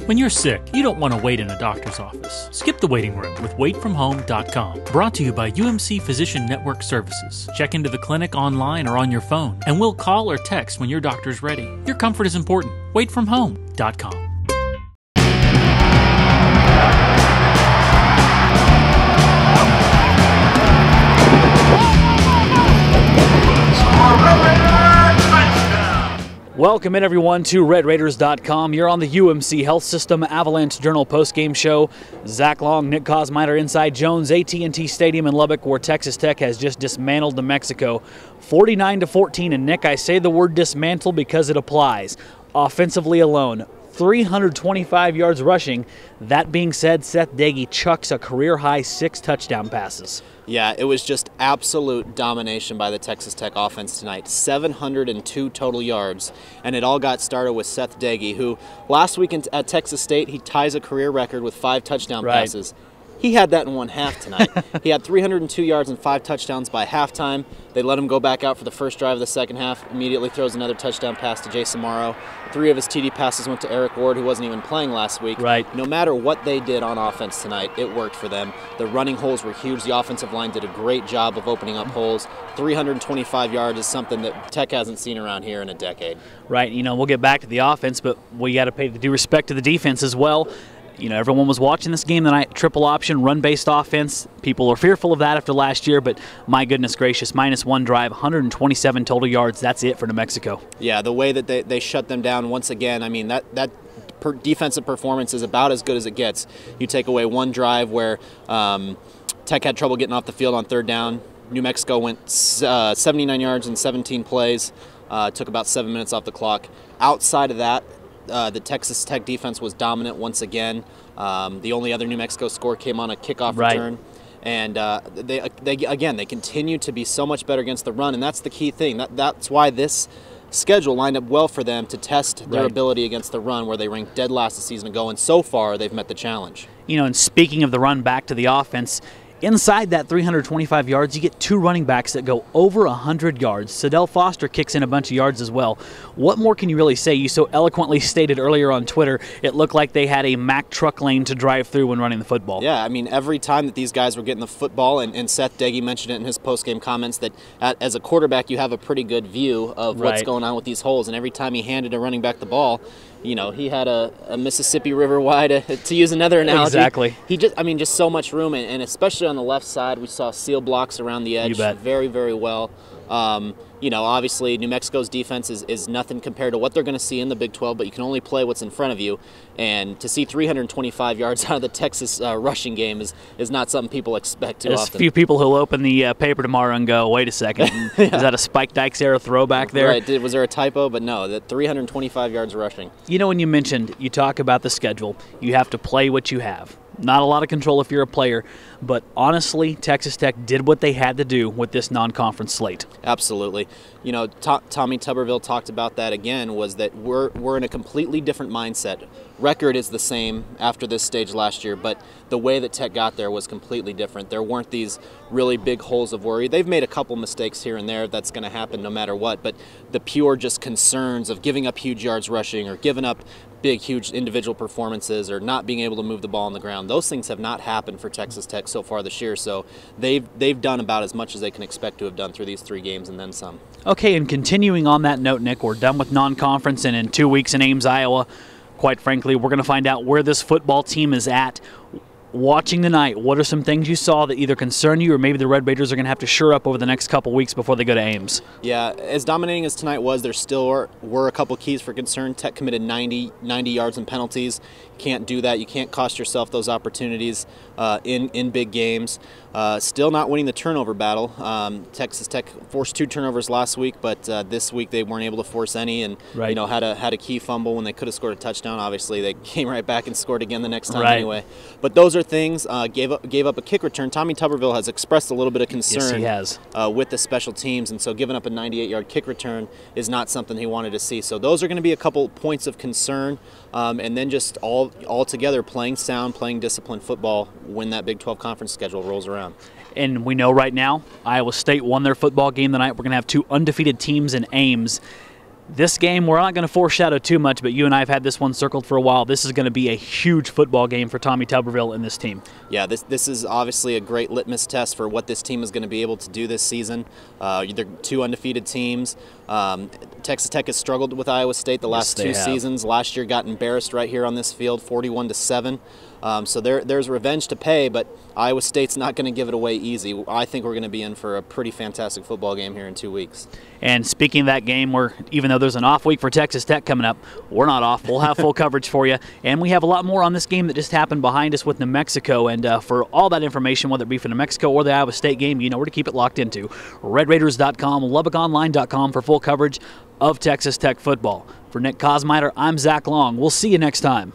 When you're sick, you don't want to wait in a doctor's office. Skip the waiting room with waitfromhome.com. Brought to you by UMC Physician Network Services. Check into the clinic online or on your phone, and we'll call or text when your doctor's ready. Your comfort is important. Waitfromhome.com. Welcome in, everyone, to RedRaiders.com. You're on the UMC Health System Avalanche-Journal postgame show. Zach Long, Nick Kosmider inside Jones AT&T Stadium in Lubbock, where Texas Tech has just dismantled New Mexico 49-14. And Nick, I say the word dismantle because it applies. Offensively alone, 325 yards rushing. That being said, Seth Daggy chucks a career-high 6 touchdown passes. Yeah, it was just absolute domination by the Texas Tech offense tonight. 702 total yards, and it all got started with Seth Daggy, who last week at Texas State, he ties a career record with 5 touchdown passes. He had that in one half tonight. He had 302 yards and 5 touchdowns by halftime. They let him go back out for the first drive of the second half. Immediately throws another touchdown pass to Jason Morrow. 3 of his TD passes went to Eric Ward, who wasn't even playing last week. No matter what they did on offense tonight, it worked for them. The running holes were huge. The offensive line did a great job of opening up holes. 325 yards is something that Tech hasn't seen around here in a decade. Right. You know, we'll get back to the offense, but we got to pay due respect to the defense as well. You know, everyone was watching this game tonight, triple option, run-based offense. People are fearful of that after last year, but my goodness gracious, -1 drive, 127 total yards. That's it for New Mexico. Yeah, the way that they shut them down once again, I mean, that defensive performance is about as good as it gets. You take away one drive where Tech had trouble getting off the field on third down. New Mexico went 79 yards in 17 plays, took about 7 minutes off the clock. Outside of that, the Texas Tech defense was dominant once again. The only other New Mexico score came on a kickoff return. And they continue to be so much better against the run, and that's the key thing. That's why this schedule lined up well for them to test their ability against the run, where they ranked dead last a season ago, and so far they've met the challenge. You know, and speaking of the run, back to the offense, inside that 325 yards, you get 2 running backs that go over 100 yards. Sadell Foster kicks in a bunch of yards as well. What more can you really say? You so eloquently stated earlier on Twitter, it looked like they had a Mack truck lane to drive through when running the football. Yeah, I mean, every time that these guys were getting the football, and Seth Daggy mentioned it in his postgame comments, that as a quarterback you have a pretty good view of what's going on with these holes, and every time he handed a running back the ball, you know, he had a Mississippi River wide, to use another analogy. Exactly. He just so much room, and especially on the left side, we saw seal blocks around the edge very, very well. You know, obviously New Mexico's defense is nothing compared to what they're going to see in the Big 12, but you can only play what's in front of you. And to see 325 yards out of the Texas rushing game is not something people expect too often. There's a few people who'll open the paper tomorrow and go, wait a second, is that a Spike Dykes era throwback there? Right, was there a typo? But no, that 325 yards rushing. You know, when you mentioned, you talk about the schedule, you have to play what you have. Not a lot of control if you're a player, but honestly, Texas Tech did what they had to do with this non-conference slate. Absolutely. You know, Tommy Tuberville talked about that again, was that we're in a completely different mindset. Record is the same after this stage last year, but the way that Tech got there was completely different. There weren't these really big holes of worry. They've made a couple mistakes here and there. That's going to happen no matter what, but the pure just concerns of giving up huge yards rushing or giving up big, huge individual performances or not being able to move the ball on the ground, those things have not happened for Texas Tech so far this year. So they've done about as much as they can expect to have done through these 3 games and then some. Okay, and continuing on that note, Nick, we're done with non-conference, and in 2 weeks in Ames, Iowa, quite frankly, we're going to find out where this football team is at. Watching tonight, what are some things you saw that either concern you or maybe the Red Raiders are going to have to shore up over the next couple weeks before they go to Ames? Yeah, as dominating as tonight was, there still were a couple keys for concern. Tech committed 90 yards in penalties. Can't do that. You can't cost yourself those opportunities in big games. Still not winning the turnover battle. Texas Tech forced 2 turnovers last week, but this week they weren't able to force any, and you know, had a key fumble when they could have scored a touchdown. Obviously, they came right back and scored again the next time anyway. But those are things. Gave up a kick return. Tommy Tuberville has expressed a little bit of concern with the special teams, and so giving up a 98-yard kick return is not something he wanted to see. So those are going to be a couple points of concern, and then just all together playing sound, playing disciplined football when that Big 12 conference schedule rolls around. And we know right now Iowa State won their football game tonight. We're going to have 2 undefeated teams in Ames. This game, we're not going to foreshadow too much, but you and I have had this one circled for a while. This is going to be a huge football game for Tommy Tuberville and this team. Yeah, this is obviously a great litmus test for what this team is going to be able to do this season. They're two undefeated teams. Texas Tech has struggled with Iowa State the last two seasons. Last year got embarrassed right here on this field, 41-7. So there's revenge to pay, but Iowa State's not going to give it away easy. I think we're going to be in for a pretty fantastic football game here in 2 weeks. And speaking of that game, even though there's an off week for Texas Tech coming up, we're not off. We'll have full coverage for you. And we have a lot more on this game that just happened behind us with New Mexico. And for all that information, whether it be for New Mexico or the Iowa State game, you know where to keep it locked into. RedRaiders.com, LubbockOnline.com for full coverage of Texas Tech football. For Nick Kosmider, I'm Zach Long. We'll see you next time.